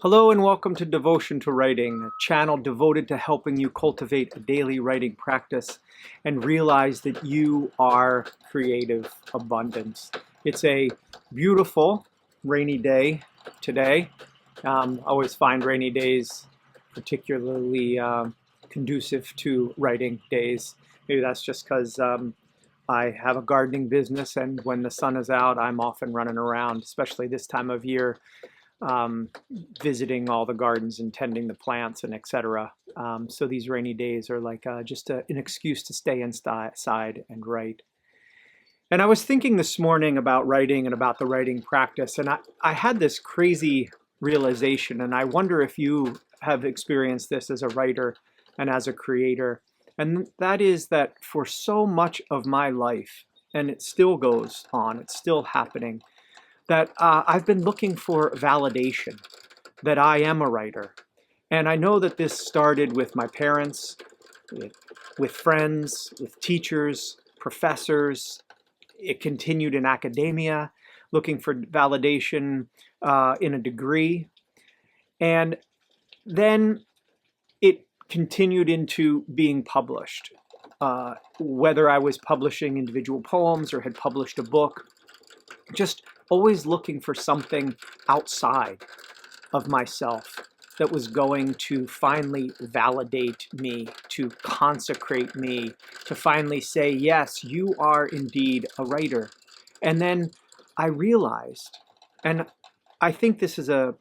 Hello and welcome to Devotion to Writing, a channel devoted to helping you cultivate a daily writing practice and realize that you are creative abundance. It's a beautiful rainy day today. I always find rainy days particularly conducive to writing days. Maybe that's just because I have a gardening business, and when the sun is out, I'm often running around, especially this time of year, um, visiting all the gardens and tending the plants and etc. So these rainy days are like just an excuse to stay inside and write. And I was thinking this morning about writing and about the writing practice, and I had this crazy realization, and I wonder if you have experienced this as a writer and as a creator. And that is that for so much of my life, and it still goes on, it's still happening, that I've been looking for validation that I am a writer. And I know that this started with my parents, with friends, with teachers, professors. It continued in academia, looking for validation in a degree. And then it continued into being published. Whether I was publishing individual poems or had published a book, just always looking for something outside of myself that was going to finally validate me, to consecrate me, to finally say, yes, you are indeed a writer. And then I realized, and I think this is a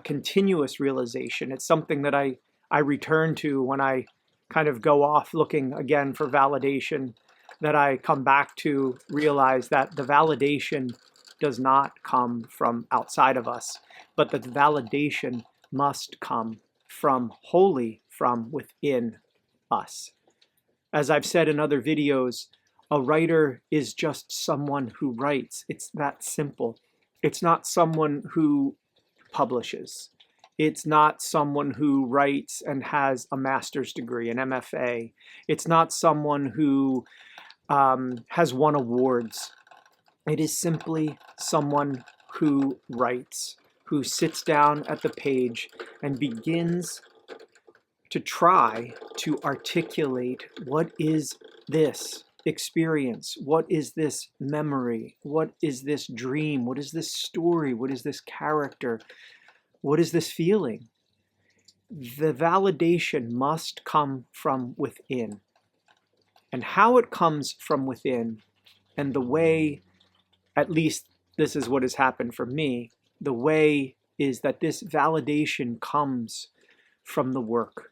continuous realization. It's something that I return to when I kind of go off looking again for validation, that I come back to realize that the validation does not come from outside of us, but that the validation must come from wholly from within us. As I've said in other videos, a writer is just someone who writes. It's that simple. It's not someone who publishes. It's not someone who writes and has a master's degree, an MFA. It's not someone who has won awards. It is simply someone who writes, who sits down at the page and begins to try to articulate what is this experience, what is this memory, what is this dream, what is this story, what is this character, what is this feeling. The validation must come from within. And how it comes from within, and the way, at least this is what has happened for me, the way is that this validation comes from the work.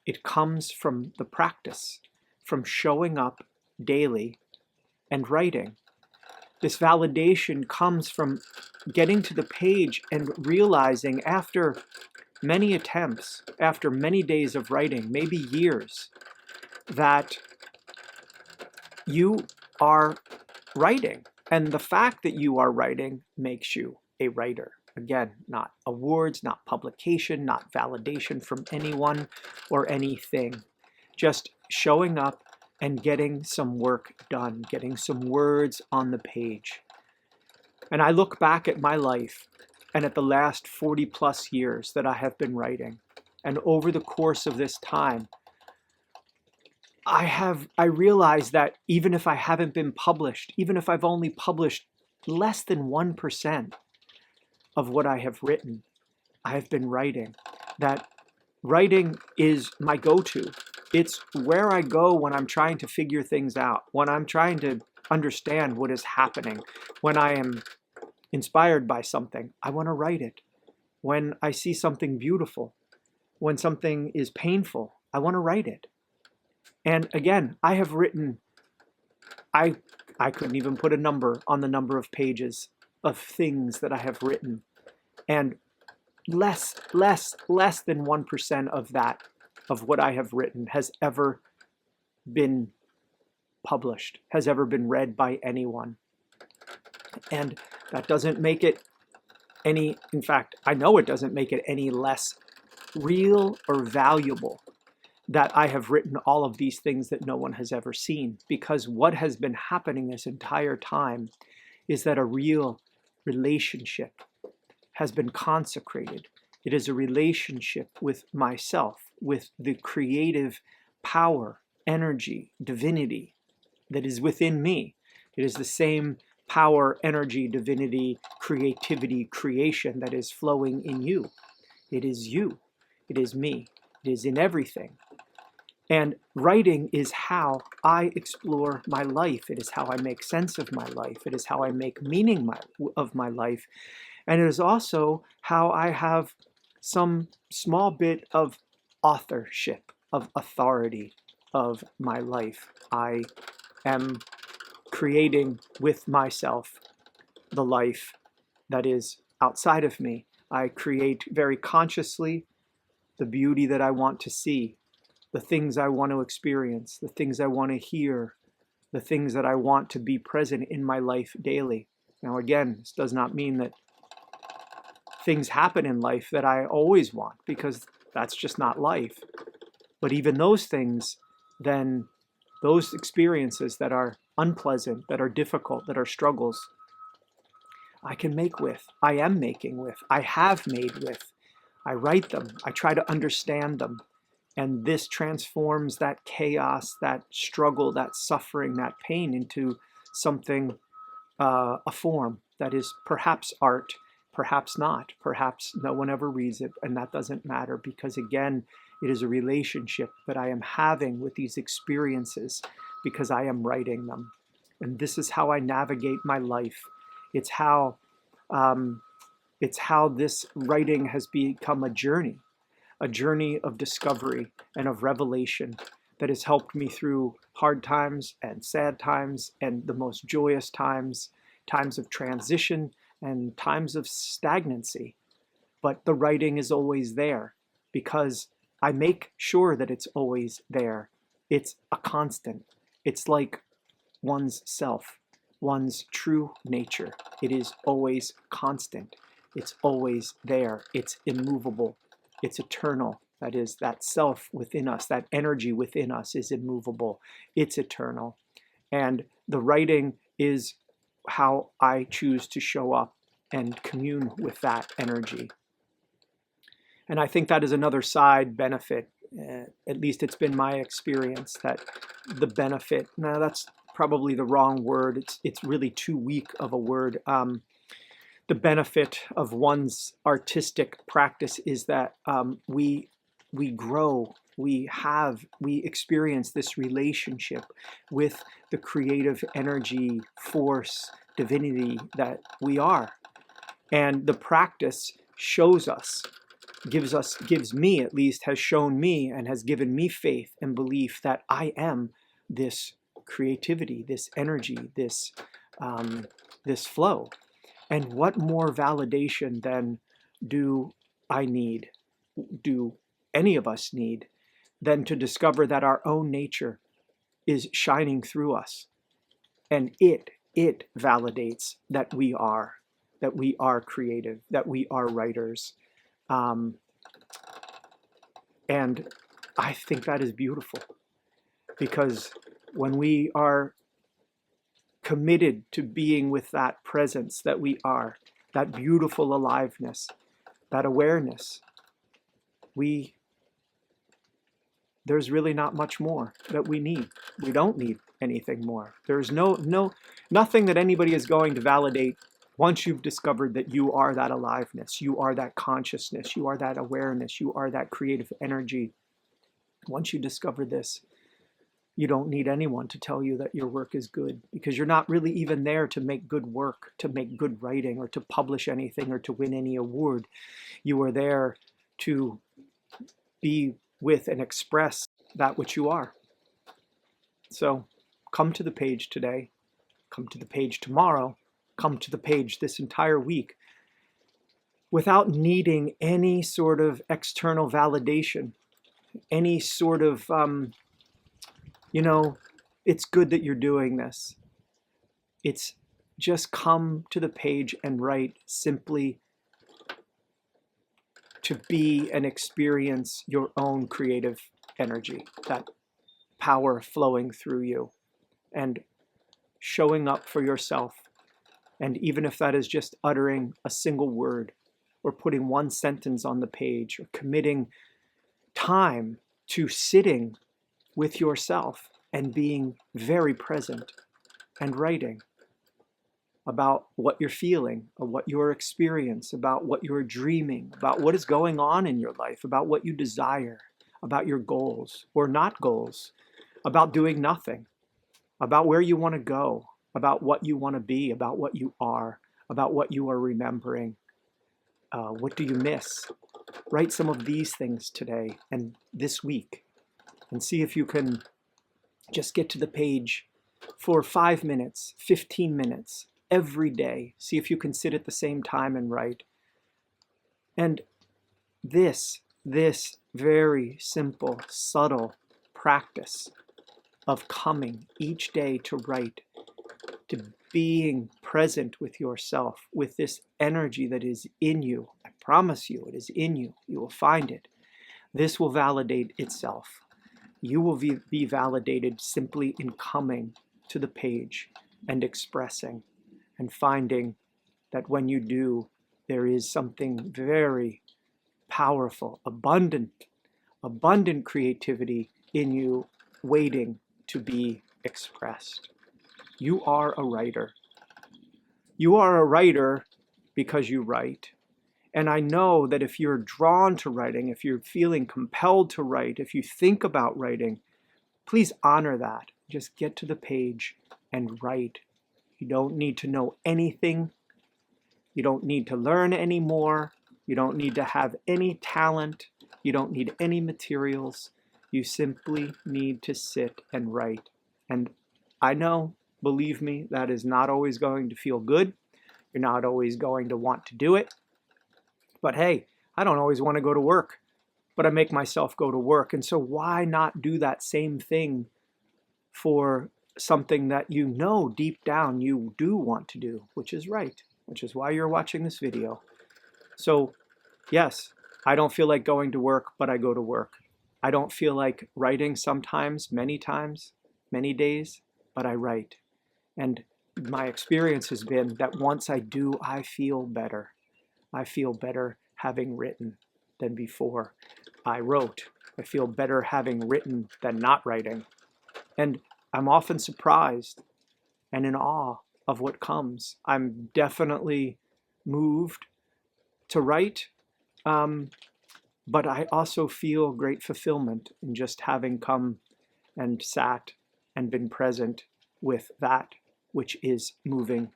It comes from the practice, from showing up daily and writing. This validation comes from getting to the page and realizing after many attempts, after many days of writing, maybe years, that you are writing. And the fact that you are writing makes you a writer. Again, not awards, not publication, not validation from anyone or anything. Just showing up and getting some work done, getting some words on the page. And I look back at my life and at the last 40 plus years that I have been writing. And over the course of this time, I realize that even if I haven't been published, even if I've only published less than 1% of what I have written, I have been writing. That writing is my go-to. It's where I go when I'm trying to figure things out, when I'm trying to understand what is happening, when I am inspired by something, I want to write it. When I see something beautiful, when something is painful, I want to write it. And again, I have written, I couldn't even put a number on the number of pages of things that I have written. And less than 1% of that, of what I have written, has ever been published, has ever been read by anyone. And that doesn't make it any, in fact, I know it doesn't make it any less real or valuable that I have written all of these things that no one has ever seen. Because what has been happening this entire time is that a real relationship has been consecrated It is a relationship with myself, with the creative power, energy, divinity that is within me. It is the same power, energy, divinity, creativity, creation that is flowing in you. It is you. It is me. It is in everything. And writing is how I explore my life. It is how I make sense of my life. It is how I make meaning of my life. And it is also how I have some small bit of authorship, of authority of my life. I am creating with myself the life that is outside of me. I create very consciously the beauty that I want to see, the things I want to experience, the things I want to hear, the things that I want to be present in my life daily. Now, again, this does not mean that things happen in life that I always want, because that's just not life. But even those things, then those experiences that are unpleasant, that are difficult, that are struggles, I can make with, I am making with, I have made with. I write them, I try to understand them. And this transforms that chaos, that struggle, that suffering, that pain into something, a form that is perhaps art, perhaps not, perhaps no one ever reads it, and that doesn't matter, because again, it is a relationship that I am having with these experiences because I am writing them. And this is how I navigate my life. It's how, it's how this writing has become a journey of discovery and of revelation that has helped me through hard times and sad times and the most joyous times, times of transition and times of stagnancy. But the writing is always there because I make sure that it's always there. It's a constant. It's like one's self, one's true nature. It is always constant. It's always there. It's immovable. It's eternal. That is, that self within us, that energy within us is immovable. It's eternal. And the writing is how I choose to show up and commune with that energy. And I think that is another side benefit. At least it's been my experience that the benefit, now that's probably the wrong word. It's really too weak of a word. The benefit of one's artistic practice is that we grow, we experience this relationship with the creative energy, force, divinity that we are. And the practice shows us, gives me at least, has shown me and has given me faith and belief that I am this creativity, this energy, this flow. And what more validation then do I need, do any of us need, than to discover that our own nature is shining through us. And it validates that we are creative, that we are writers. And I think that is beautiful, because when we are committed to being with that presence that we are, that beautiful aliveness, that awareness, there's really not much more that we need. We don't need anything more. There's nothing that anybody is going to validate once you've discovered that you are that aliveness, you are that consciousness, you are that awareness, you are that creative energy. Once you discover this, you don't need anyone to tell you that your work is good, because you're not really even there to make good work, to make good writing, or to publish anything, or to win any award. You are there to be with and express that which you are. So come to the page today, come to the page tomorrow, come to the page this entire week without needing any sort of external validation, any sort of, it's good that you're doing this. It's just come to the page and write simply to be and experience your own creative energy, that power flowing through you and showing up for yourself. And even if that is just uttering a single word, or putting one sentence on the page, or committing time to sitting with yourself and being very present and writing about what you're feeling, or what you're experiencing, about what you're dreaming, about what is going on in your life, about what you desire, about your goals or not goals, about doing nothing, about where you want to go, about what you want to be, about what you are, about what you are remembering. What do you miss? Write some of these things today and this week, and see if you can just get to the page for 5 minutes, 15 minutes every day. See if you can sit at the same time and write. And this very simple, subtle practice of coming each day to write, to being present with yourself, with this energy that is in you. I promise you, it is in you. You will find it. This will validate itself. You will be validated simply in coming to the page and expressing and finding that when you do, there is something very powerful, abundant creativity in you waiting to be expressed. You are a writer. You are a writer because you write. And I know that if you're drawn to writing, if you're feeling compelled to write, if you think about writing, please honor that. Just get to the page and write. You don't need to know anything. You don't need to learn anymore. You don't need to have any talent. You don't need any materials. You simply need to sit and write. And I know, believe me, that is not always going to feel good. You're not always going to want to do it. But hey, I don't always want to go to work, but I make myself go to work. And so why not do that same thing for something that you know deep down you do want to do, which is write, which is why you're watching this video. So yes, I don't feel like going to work, but I go to work. I don't feel like writing sometimes, many times, many days, but I write. And my experience has been that once I do, I feel better. I feel better having written than before I wrote. I feel better having written than not writing. And I'm often surprised and in awe of what comes. I'm definitely moved to write, but I also feel great fulfillment in just having come and sat and been present with that which is moving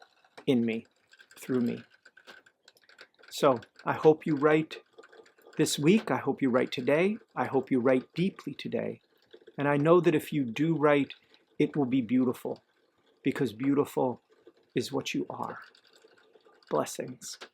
in me, through me. So I hope you write this week. I hope you write today. I hope you write deeply today. And I know that if you do write, it will be beautiful, because beautiful is what you are. Blessings.